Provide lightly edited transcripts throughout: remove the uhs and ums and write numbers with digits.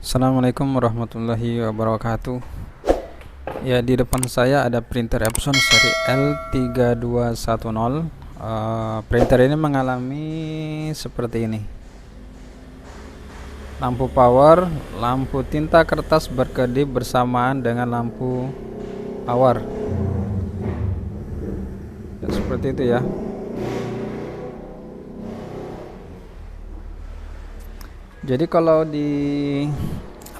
Assalamualaikum warahmatullahi wabarakatuh. Ya, di depan saya ada printer Epson seri L3210. Printer ini mengalami seperti ini. Lampu power, lampu tinta kertas berkedip bersamaan dengan lampu power. Ya, seperti itu ya. Jadi kalau di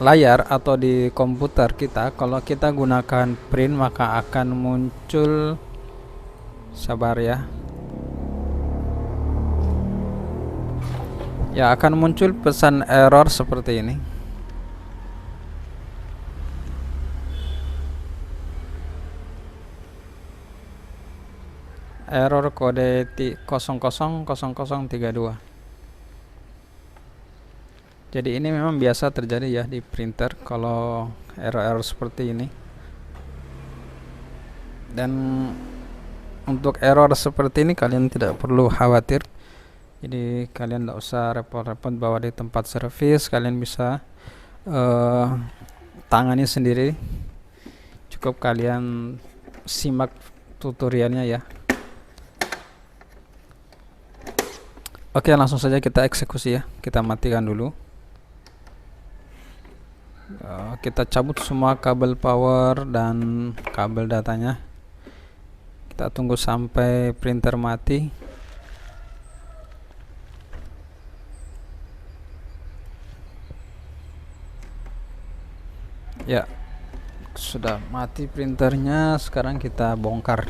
layar atau di komputer kita, kalau kita gunakan print maka akan muncul, sabar ya, akan muncul pesan error seperti ini. Error kode 000032. Jadi ini memang biasa terjadi ya di printer kalau error-error seperti ini. Dan untuk error seperti ini kalian tidak perlu khawatir. Jadi kalian tidak usah repot-repot bawa di tempat servis, kalian bisa tangani sendiri. Cukup kalian simak tutorialnya ya. Oke, langsung saja kita eksekusi ya. Kita matikan dulu. Kita cabut semua kabel power dan kabel datanya. Kita tunggu sampai printer mati. Ya, sudah mati printernya. Sekarang kita bongkar.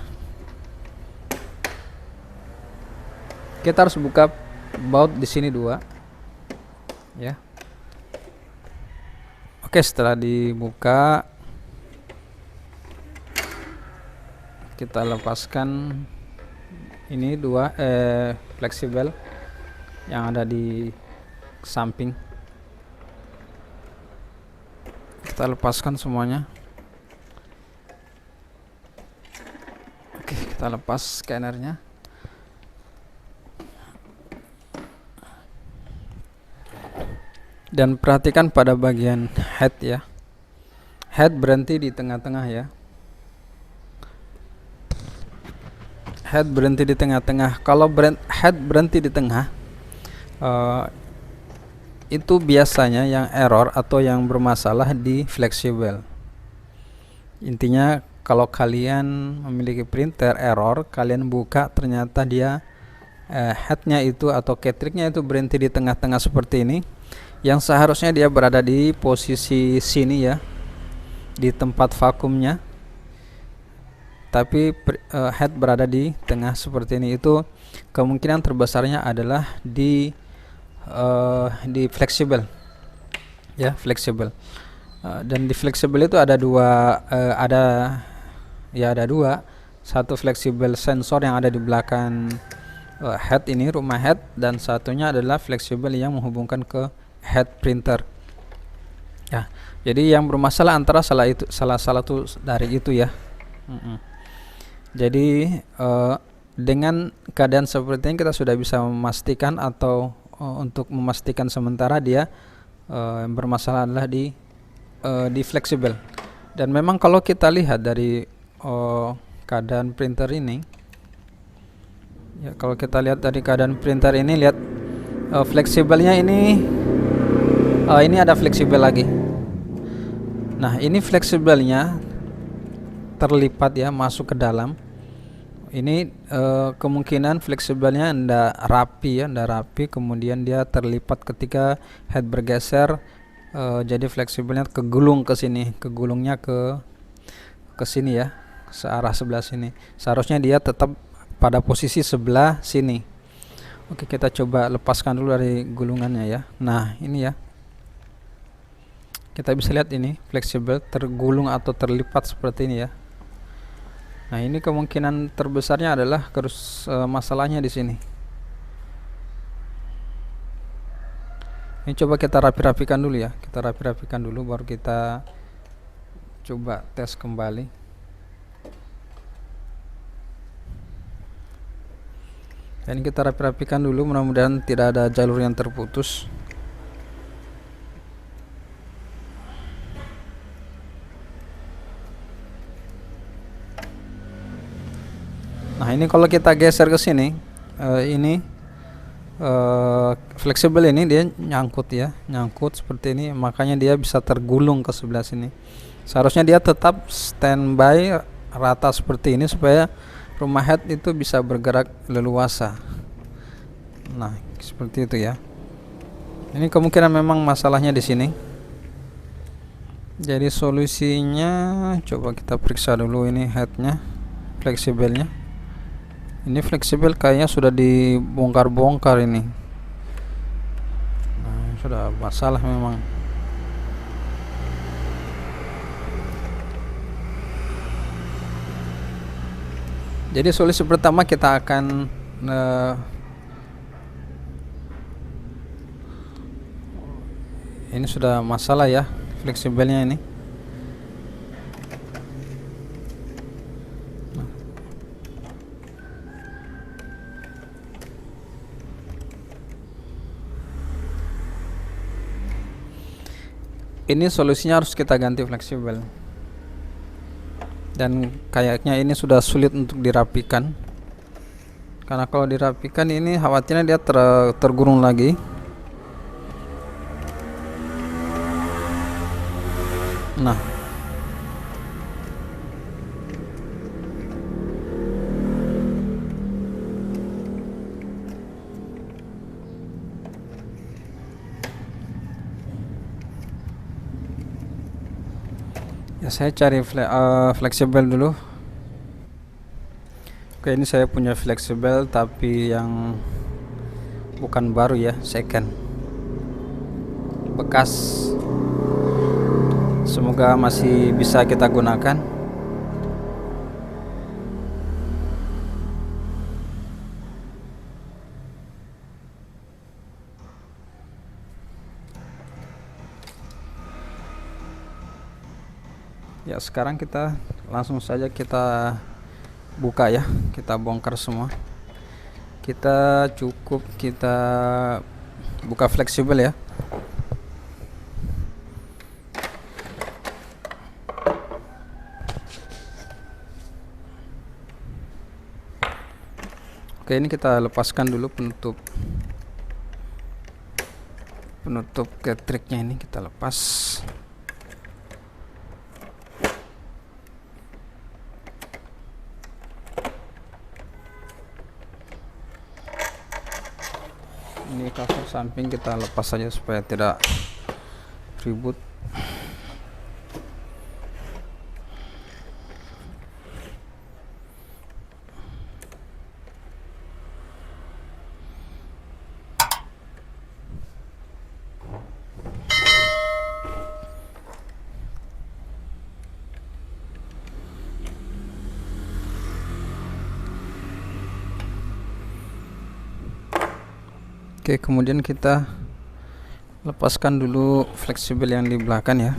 Kita harus buka baut di sini dua ya. Oke, setelah dibuka kita lepaskan ini dua fleksibel yang ada di samping. Kita lepaskan semuanya. Oke, kita lepas scannernya. Dan perhatikan pada bagian head ya. Head berhenti di tengah-tengah ya. Head berhenti di tengah-tengah. Kalau head berhenti di tengah, itu biasanya yang error atau yang bermasalah di fleksibel. Intinya kalau kalian memiliki printer error, kalian buka ternyata dia headnya itu atau cartridge-nya itu berhenti di tengah-tengah seperti ini. Yang seharusnya dia berada di posisi sini ya, di tempat vakumnya, tapi head berada di tengah seperti ini. Itu kemungkinan terbesarnya adalah di fleksibel ya, fleksibel. Dan di fleksibel itu ada dua, ada dua. Satu fleksibel sensor yang ada di belakang head ini, rumah head, dan satunya adalah fleksibel yang menghubungkan ke head printer ya. Jadi yang bermasalah antara salah satu dari itu ya. Jadi dengan keadaan seperti ini kita sudah bisa memastikan atau untuk memastikan sementara dia yang bermasalah adalah di fleksibel. Dan memang kalau kita lihat dari keadaan printer ini ya, kalau kita lihat dari keadaan printer ini, lihat fleksibelnya ini ada fleksibel lagi. Nah, ini fleksibelnya terlipat ya, masuk ke dalam. Ini kemungkinan fleksibelnya ndak rapi, kemudian dia terlipat ketika head bergeser. Jadi fleksibelnya kegulung ke sini, kegulungnya ke sini ya, searah sebelah sini. Seharusnya dia tetap pada posisi sebelah sini. Oke, kita coba lepaskan dulu dari gulungannya ya. Nah, ini ya. Kita bisa lihat ini fleksibel tergulung atau terlipat seperti ini ya. Nah, ini kemungkinan terbesarnya adalah masalahnya di sini. Ini coba kita rapi-rapikan dulu ya. Kita rapi-rapikan dulu baru kita coba tes kembali. Dan kita rapi-rapikan dulu, mudah-mudahan tidak ada jalur yang terputus. Nah, ini kalau kita geser ke sini, ini fleksibel, ini dia nyangkut ya, nyangkut seperti ini, makanya dia bisa tergulung ke sebelah sini. Seharusnya dia tetap standby rata seperti ini supaya rumah head itu bisa bergerak leluasa. Nah, seperti itu ya. Ini kemungkinan memang masalahnya di sini. Jadi solusinya coba kita periksa dulu ini headnya, fleksibelnya. Ini fleksibel kayaknya sudah dibongkar-bongkar ini. Nah, sudah masalah memang. Jadi solusi pertama kita akan ini sudah masalah ya fleksibelnya ini. Ini solusinya harus kita ganti fleksibel. Dan kayaknya ini sudah sulit untuk dirapikan. Karena kalau dirapikan ini khawatirnya dia tergurung lagi. Nah, ya saya cari fleksibel dulu. Oke, ini saya punya fleksibel tapi yang bukan baru ya, second, bekas. Semoga masih bisa kita gunakan. Ya, sekarang kita langsung saja kita buka ya, kita bongkar semua. Kita buka fleksibel ya. Oke, ini kita lepaskan dulu penutup ketriknya, ini kita lepas. Ini cover samping kita lepas saja supaya tidak ribut. Oke, kemudian kita lepaskan dulu fleksibel yang di belakang ya.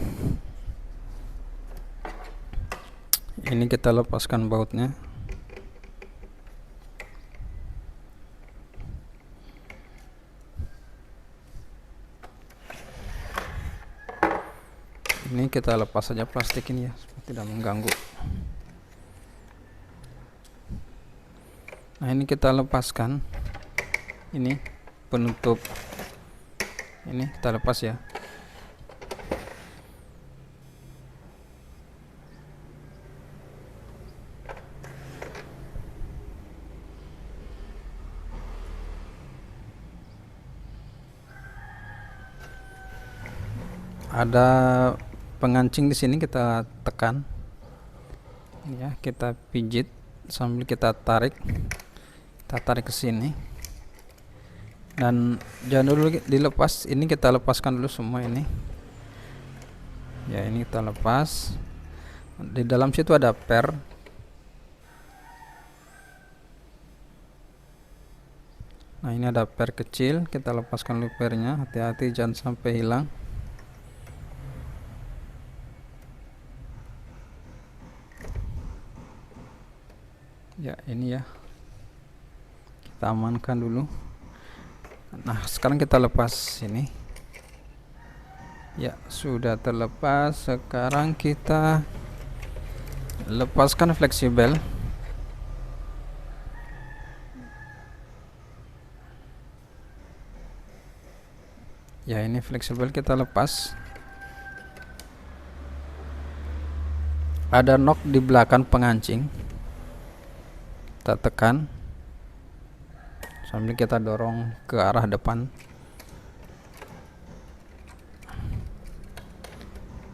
Ini kita lepaskan bautnya. Ini kita lepas saja plastik ini ya, supaya tidak mengganggu. Nah, ini kita lepaskan ini penutup, ini kita lepas ya. Ada pengancing di sini, kita tekan ya, kita pijit sambil kita tarik ke sini. Dan jangan dulu dilepas, ini kita lepaskan dulu semua ini ya. Ini kita lepas, di dalam situ ada per. Nah, ini ada per kecil, kita lepaskan dulu pernya, hati-hati jangan sampai hilang. Ya, ini ya, kita amankan dulu. Nah, sekarang kita lepas ini ya, sudah terlepas. Sekarang kita lepaskan fleksibel. Ya, ini fleksibel, kita lepas. Ada knock di belakang pengancing, kita tekan sambil kita dorong ke arah depan.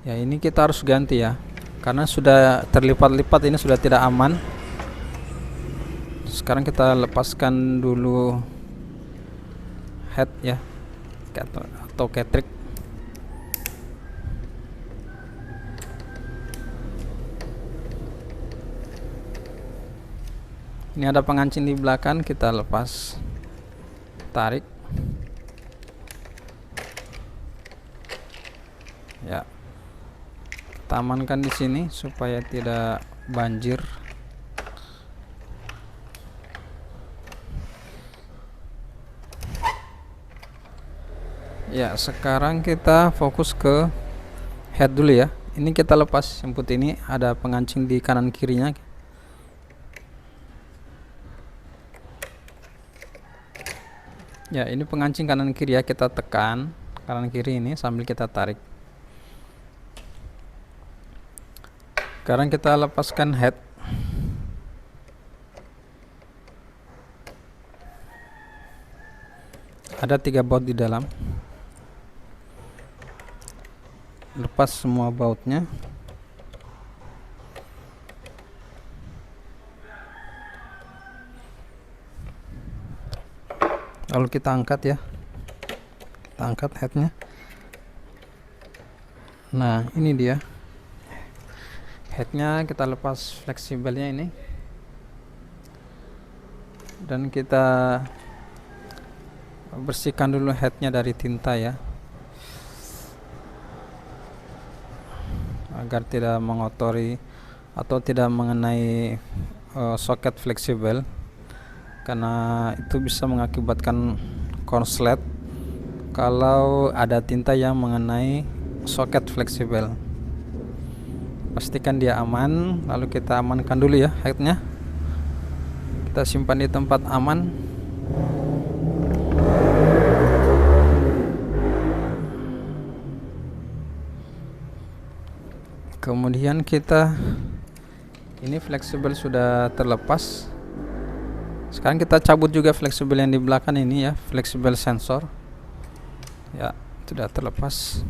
Ya, ini kita harus ganti ya, karena sudah terlipat-lipat, ini sudah tidak aman. Sekarang kita lepaskan dulu head ya, atau catrik. Ini ada pengancing di belakang, kita lepas, tarik. Ya, kita amankan di sini supaya tidak banjir. Ya, sekarang kita fokus ke head dulu ya. Ini kita lepas yang putih, ini ada pengancing di kanan kirinya. Ya, ini pengancing kanan kiri ya, kita tekan kanan kiri ini sambil kita tarik. Sekarang kita lepaskan head. Ada 3 baut di dalam. Lepas semua bautnya. Lalu kita angkat ya, kita angkat headnya. Nah, ini dia headnya, kita lepas fleksibelnya ini, dan kita bersihkan dulu headnya dari tinta ya, agar tidak mengotori atau tidak mengenai soket fleksibel, karena itu bisa mengakibatkan konslet kalau ada tinta yang mengenai soket fleksibel. Pastikan dia aman, lalu kita amankan dulu ya headnya, kita simpan di tempat aman. Kemudian kita, ini fleksibel sudah terlepas. Sekarang kita cabut juga fleksibel yang di belakang ini ya, fleksibel sensor ya, sudah terlepas.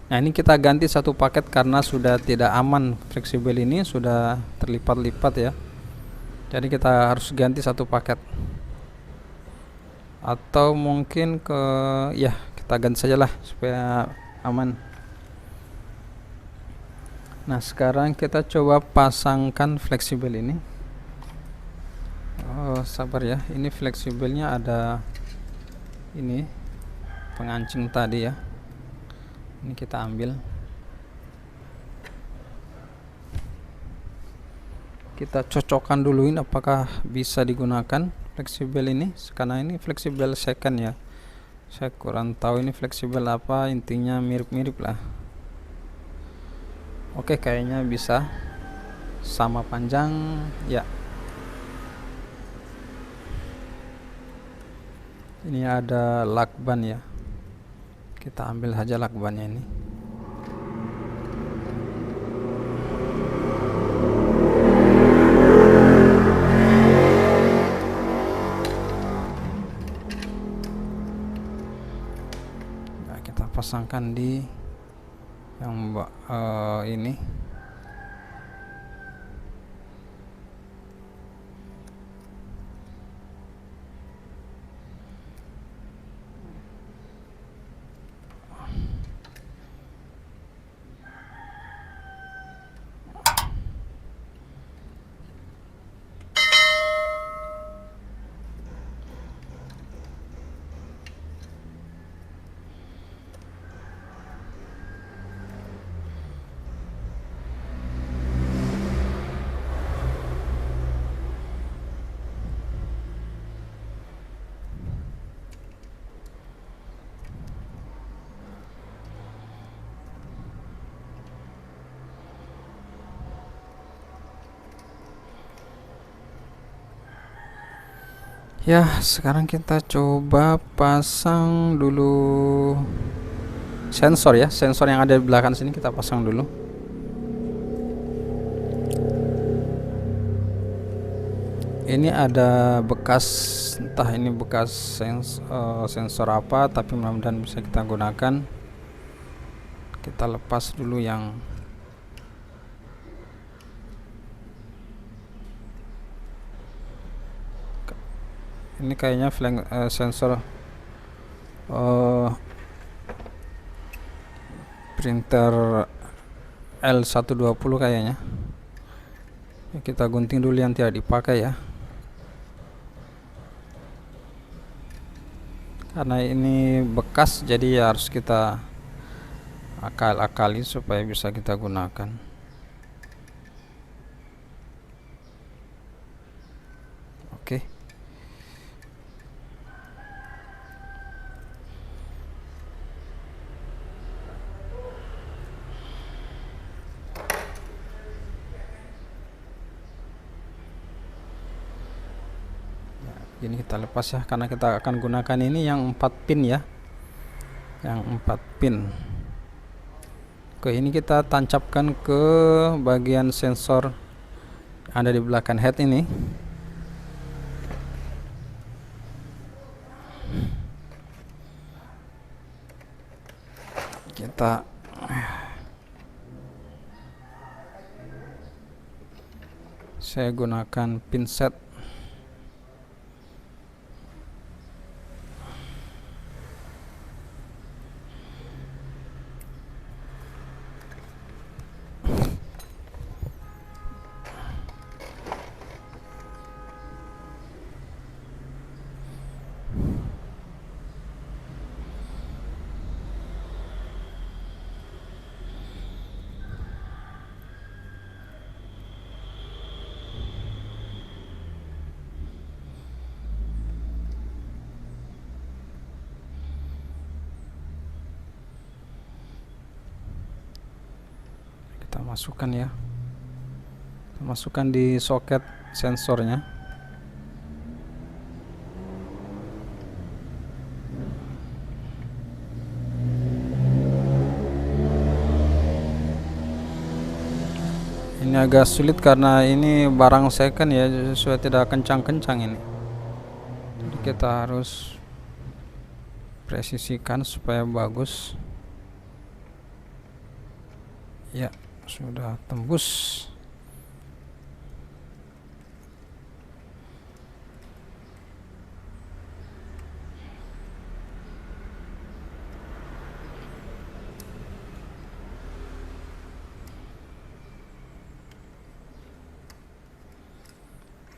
Nah, ini kita ganti satu paket karena sudah tidak aman, fleksibel ini sudah terlipat-lipat ya, jadi kita harus ganti satu paket, atau mungkin ya kita ganti sajalah supaya aman. Nah, sekarang kita coba pasangkan fleksibel ini. Oh, sabar ya, ini fleksibelnya ada ini pengancing tadi ya, ini kita ambil, kita cocokkan dulu ini apakah bisa digunakan fleksibel ini, karena ini fleksibel second ya, saya kurang tahu ini fleksibel apa, intinya mirip-mirip lah. Oke, kayaknya bisa, sama panjang ya. Ini ada lakban ya, kita ambil saja lakbannya ini. Nah, kita pasangkan di yang ini. Ya, sekarang kita coba pasang dulu sensor ya. Sensor yang ada di belakang sini kita pasang dulu. Ini ada bekas, entah ini bekas sensor apa, tapi mudah-mudahan bisa kita gunakan. Kita lepas dulu yang ini, kayaknya sensor printer L120 kayaknya. Kita gunting dulu yang tidak dipakai ya, karena ini bekas, jadi ya harus kita akal-akali supaya bisa kita gunakan. Oke. Ini kita lepas ya, karena kita akan gunakan ini yang 4 pin ya, yang 4 pin. Oke, ini kita tancapkan ke bagian sensor ada di belakang head ini. Saya gunakan pinset. Kita masukkan ya, kita masukkan di soket sensornya. Ini agak sulit karena ini barang second ya, sesuai tidak kencang-kencang ini. Jadi kita harus presisikan supaya bagus. Ya, sudah tembus.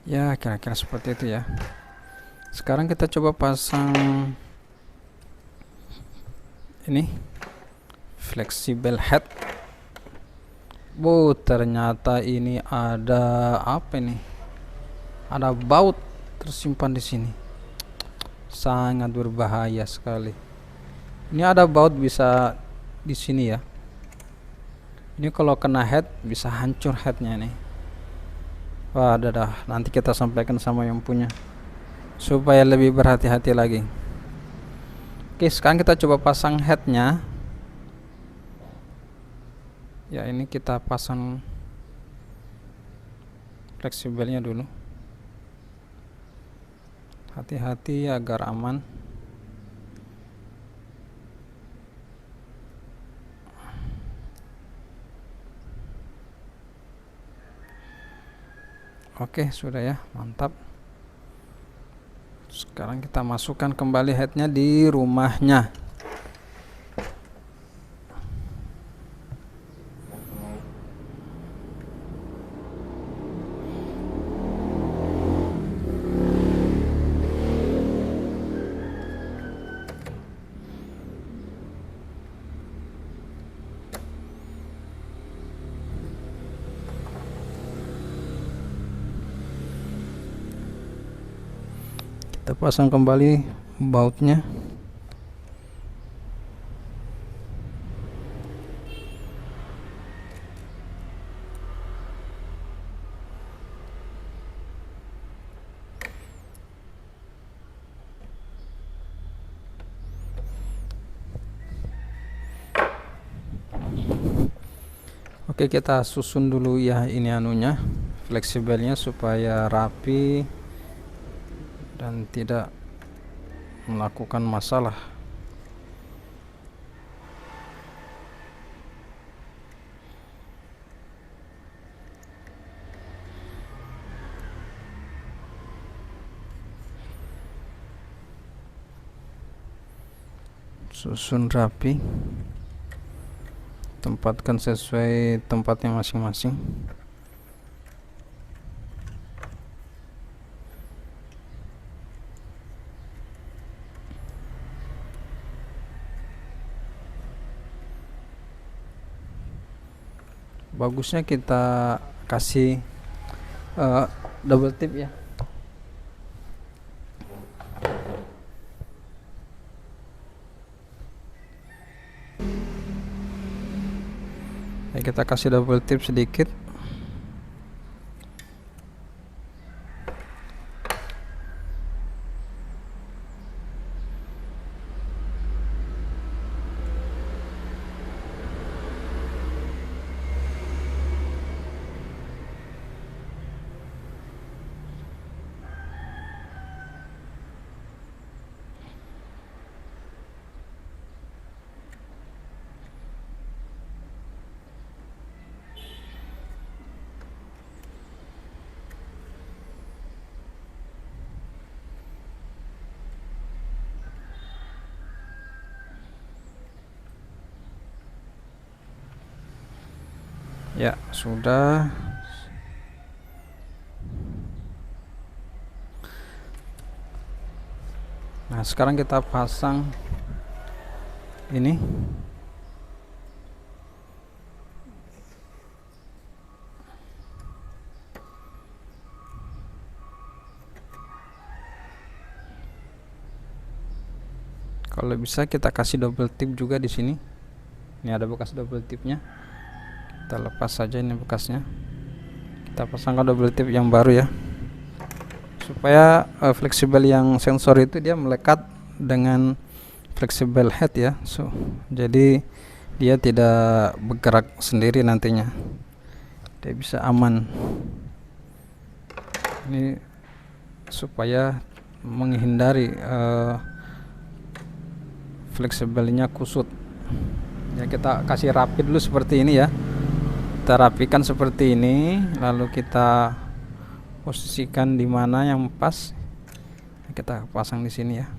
Ya, kira-kira seperti itu ya. Sekarang kita coba pasang ini flexible head. Ternyata ini ada apa ini? Ada baut tersimpan di sini. Sangat berbahaya sekali. Ini ada baut bisa di sini ya. Ini kalau kena head bisa hancur headnya nih. Wah, dah. Nanti kita sampaikan sama yang punya supaya lebih berhati-hati lagi. Oke, sekarang kita coba pasang headnya. Ya, ini kita pasang fleksibelnya dulu. Hati-hati agar aman. Oke, sudah ya, mantap. Sekarang kita masukkan kembali headnya di rumahnya. Kita pasang kembali bautnya. Oke, kita susun dulu ya ini anunya, fleksibelnya supaya rapi dan tidak melakukan masalah. Susun rapi, tempatkan sesuai tempatnya masing-masing. Bagusnya kita kasih double tip ya. Kita kasih double tip sedikit. Ya, sudah. Nah, sekarang kita pasang ini. Kalau bisa kita kasih double tip juga di sini. Ini ada bekas double tipnya. Kita lepas saja ini bekasnya. Kita pasangkan double tip yang baru ya, supaya fleksibel yang sensor itu dia melekat dengan fleksibel head ya. Jadi dia tidak bergerak sendiri nantinya, dia bisa aman. Ini supaya menghindari fleksibelnya kusut ya. Kita kasih rapi dulu seperti ini ya. Kita rapikan seperti ini, lalu kita posisikan di mana yang pas. Kita pasang di sini ya.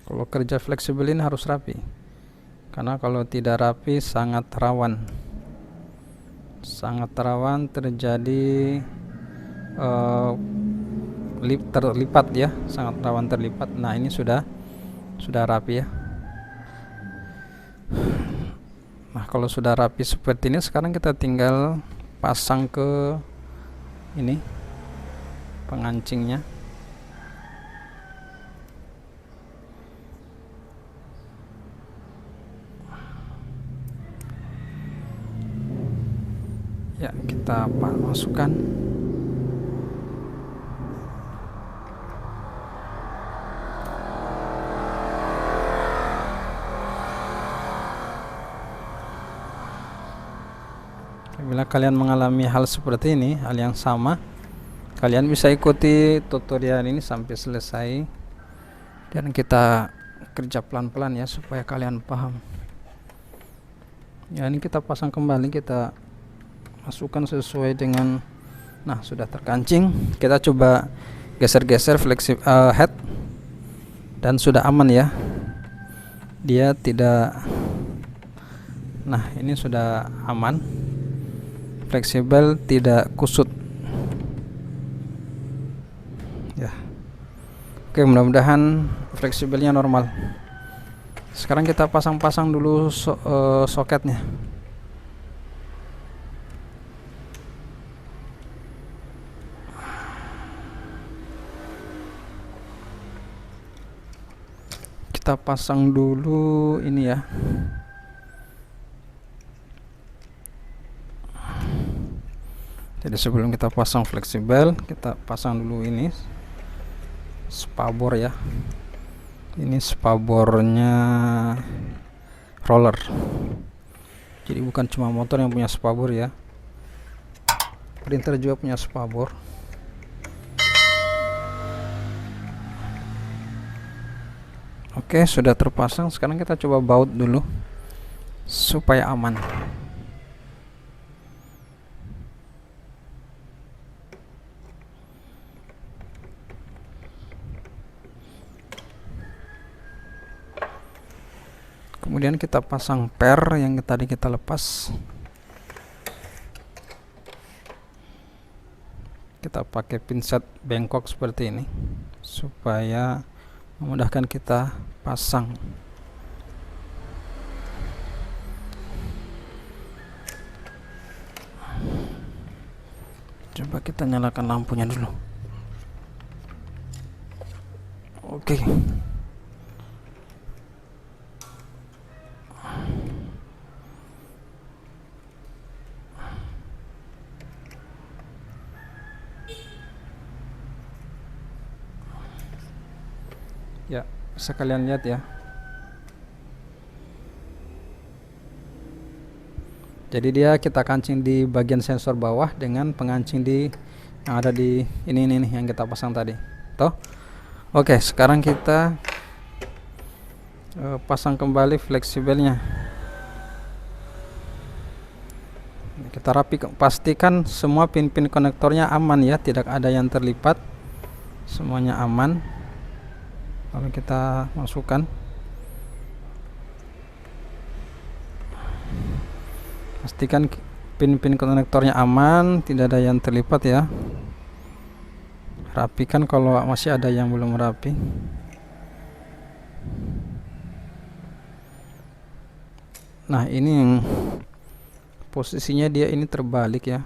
Kalau kerja fleksibel ini harus rapi, karena kalau tidak rapi sangat rawan terjadi terlipat ya, sangat rawan terlipat. Nah, ini sudah rapi ya. Nah, kalau sudah rapi seperti ini, sekarang kita tinggal pasang ke ini pengancingnya. Ya, kita masukkan. Bila kalian mengalami hal seperti ini, hal yang sama, kalian bisa ikuti tutorial ini sampai selesai, dan kita kerja pelan-pelan ya supaya kalian paham. Ya, ini kita pasang kembali, kita masukkan sesuai dengan, nah sudah terkancing. Kita coba geser-geser head, dan sudah aman ya, dia tidak. Nah, ini sudah aman, fleksibel, tidak kusut ya. Oke, mudah-mudahan fleksibelnya normal. Sekarang kita pasang dulu soketnya. Kita pasang dulu ini ya. Jadi sebelum kita pasang fleksibel, kita pasang dulu ini spabor ya. Ini spabornya roller. Jadi bukan cuma motor yang punya spabor ya, printer juga punya spabor. Oke, sudah terpasang. Sekarang kita coba baut dulu supaya aman. Kemudian kita pasang per yang tadi kita lepas. Kita pakai pinset bengkok seperti ini supaya memudahkan kita pasang. Coba kita nyalakan lampunya dulu. Oke. Ya, bisa kalian lihat ya. Jadi dia kita kancing di bagian sensor bawah dengan pengancing di yang ada di ini nih yang kita pasang tadi. Toh? Oke, sekarang kita pasang kembali fleksibelnya. Kita pastikan semua pin-pin konektornya aman ya, tidak ada yang terlipat. Semuanya aman. Lalu kita masukkan. Pastikan pin-pin konektornya aman, tidak ada yang terlipat ya. Rapikan kalau masih ada yang belum rapi. Nah, ini yang posisinya dia ini terbalik ya.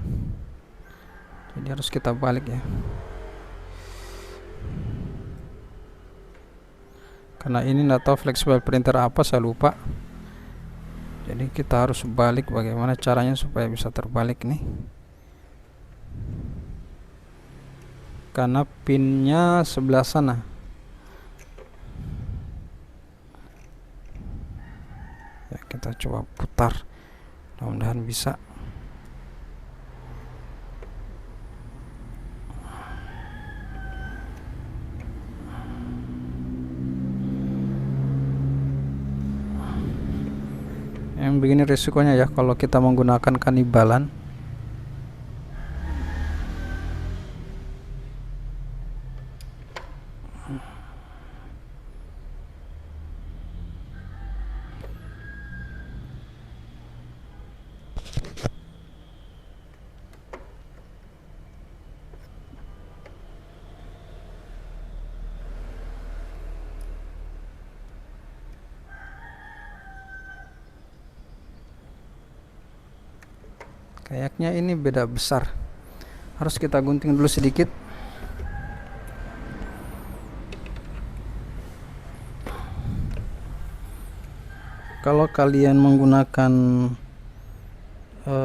Jadi harus kita balik ya. Karena ini nggak tahu fleksibel printer apa, saya lupa. Jadi kita harus balik. Bagaimana caranya supaya bisa terbalik nih? Karena pinnya sebelah sana. Ya, kita coba putar. Mudah-mudahan bisa. Yang begini risikonya ya kalau kita menggunakan kanibalan. Kayaknya ini beda besar. Harus kita gunting dulu sedikit. Kalau kalian menggunakan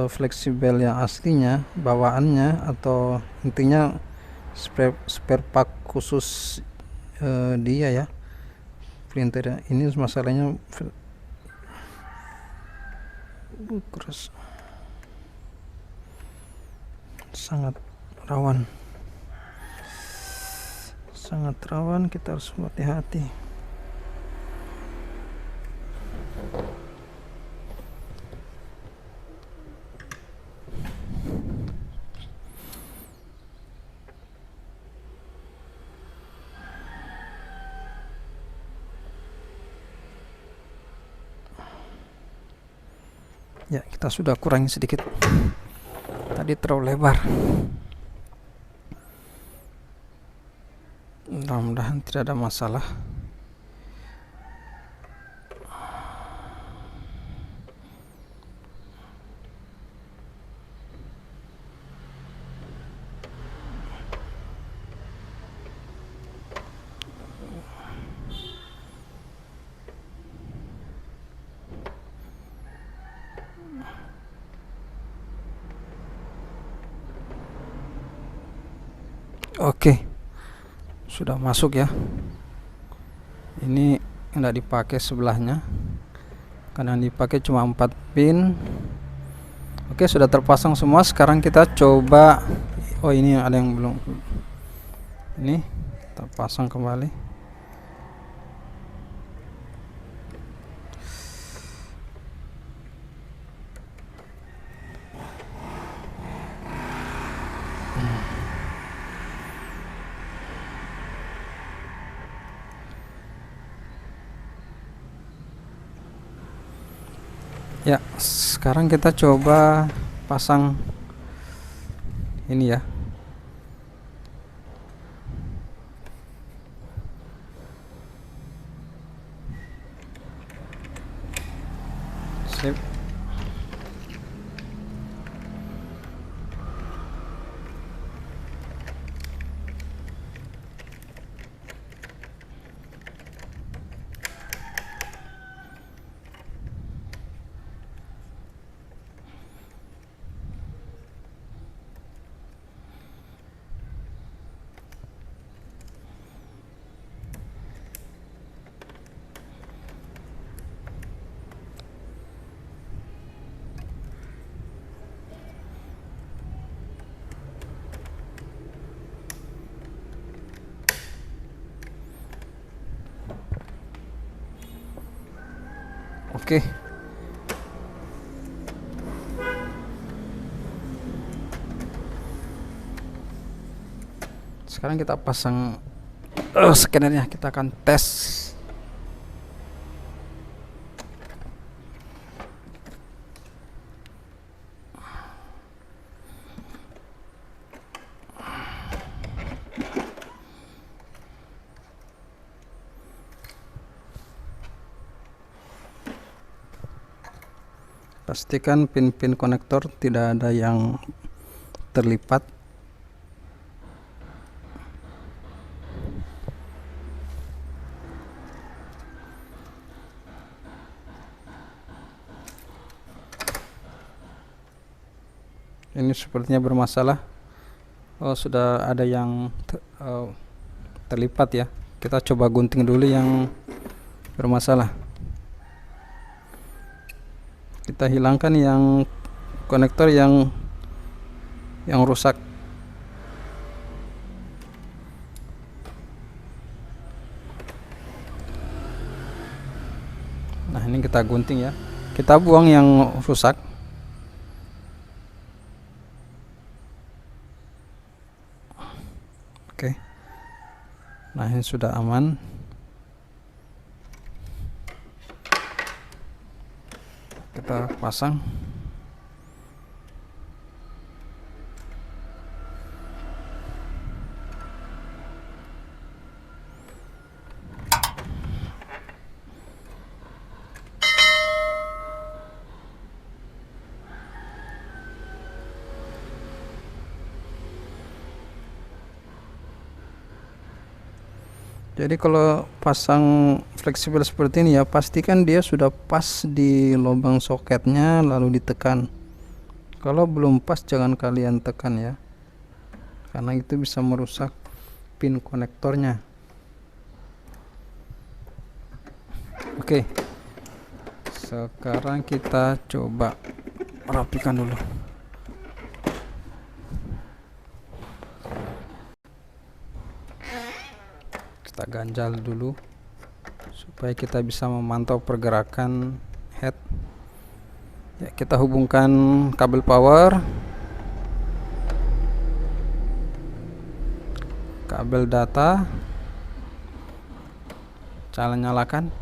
fleksibel yang aslinya, bawaannya atau intinya spare part khusus dia ya, printer ini masalahnya keras, sangat rawan, kita harus hati-hati. Ya, kita sudah kurangi sedikit. Tadi terlalu lebar. Mudah-mudahan tidak ada masalah. Oke, sudah masuk ya. Ini enggak dipakai sebelahnya karena yang dipakai cuma 4 pin. Oke, sudah terpasang semua. Sekarang kita coba, oh ini ada yang belum, ini terpasang kembali. Ya, sekarang kita coba pasang ini ya. Sip. Oke. Sekarang kita pasang scannernya, kita akan tes. Pastikan pin-pin konektor tidak ada yang terlipat. Ini sepertinya bermasalah. Oh, sudah ada yang terlipat ya. Kita coba gunting dulu yang bermasalah. Kita hilangkan yang konektor yang rusak. Nah, ini kita gunting ya. Kita buang yang rusak. Oke. Nah, ini sudah aman. Kita pasang. Jadi kalau pasang fleksibel seperti ini ya, pastikan dia sudah pas di lubang soketnya lalu ditekan. Kalau belum pas jangan kalian tekan ya, karena itu bisa merusak pin konektornya. Oke, sekarang kita coba rapikan dulu. Kita ganjal dulu supaya kita bisa memantau pergerakan head ya. Kita hubungkan kabel power, kabel data, nyalakan.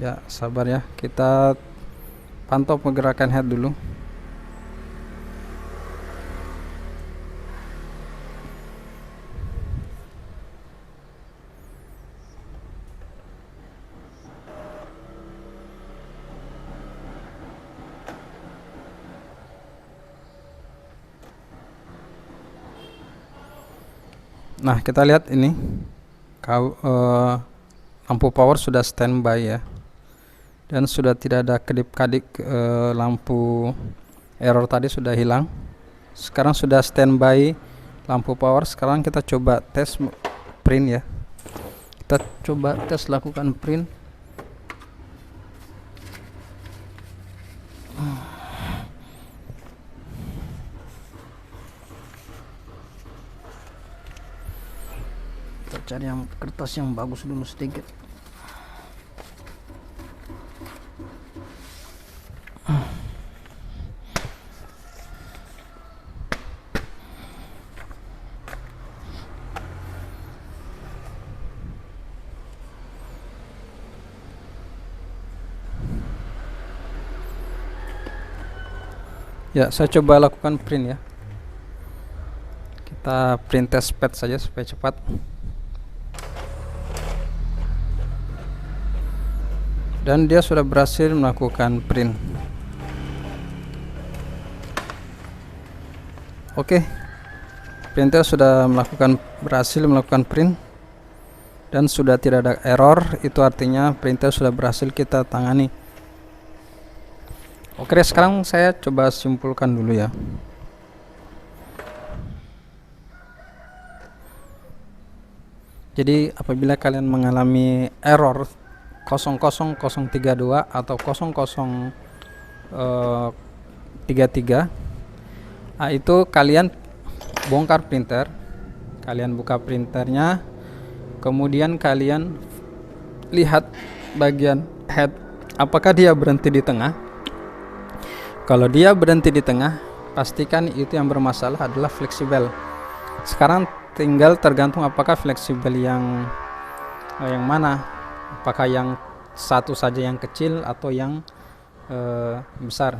Ya, sabar ya. Kita pantau pergerakan head dulu. Nah, kita lihat ini lampu power sudah standby ya, dan sudah tidak ada kedip-kadip. Lampu error tadi sudah hilang. Sekarang sudah standby lampu power. Sekarang kita coba tes print ya. Kita coba tes lakukan print. Kita cari yang kertas yang bagus dulu sedikit. Ya, saya coba lakukan print ya. Kita print test pad saja supaya cepat. Dan dia sudah berhasil melakukan print. Oke, printer sudah berhasil melakukan print dan sudah tidak ada error. Itu artinya printer sudah berhasil kita tangani. Oke, sekarang saya coba simpulkan dulu ya. Jadi apabila kalian mengalami error 00032 atau 0033, itu kalian bongkar printer, kalian buka printernya, kemudian kalian lihat bagian head apakah dia berhenti di tengah. Kalau dia berhenti di tengah, pastikan itu yang bermasalah adalah fleksibel. Sekarang tinggal tergantung apakah fleksibel yang mana, apakah yang satu saja yang kecil atau yang besar.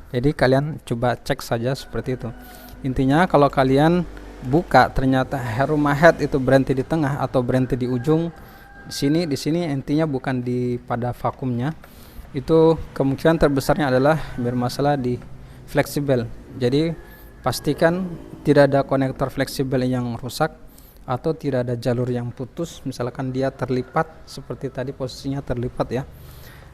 Jadi kalian coba cek saja seperti itu. Intinya kalau kalian buka ternyata rumah head itu berhenti di tengah atau berhenti di ujung di sini intinya bukan pada vakumnya, itu kemungkinan terbesarnya adalah bermasalah di fleksibel. Jadi pastikan tidak ada konektor fleksibel yang rusak atau tidak ada jalur yang putus, misalkan dia terlipat seperti tadi posisinya terlipat ya.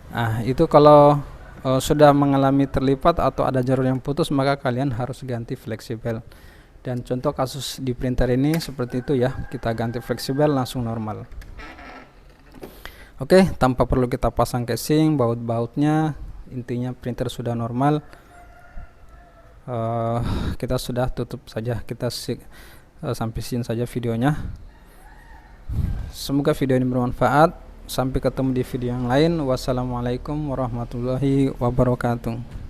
Nah, itu kalau sudah mengalami terlipat atau ada jalur yang putus, maka kalian harus ganti fleksibel. Dan contoh kasus di printer ini seperti itu ya, kita ganti fleksibel langsung normal. Oke, tanpa perlu kita pasang casing, baut-bautnya, intinya printer sudah normal. Kita sudah tutup saja, kita sampai sini saja videonya. Semoga video ini bermanfaat. Sampai ketemu di video yang lain. Wassalamualaikum warahmatullahi wabarakatuh.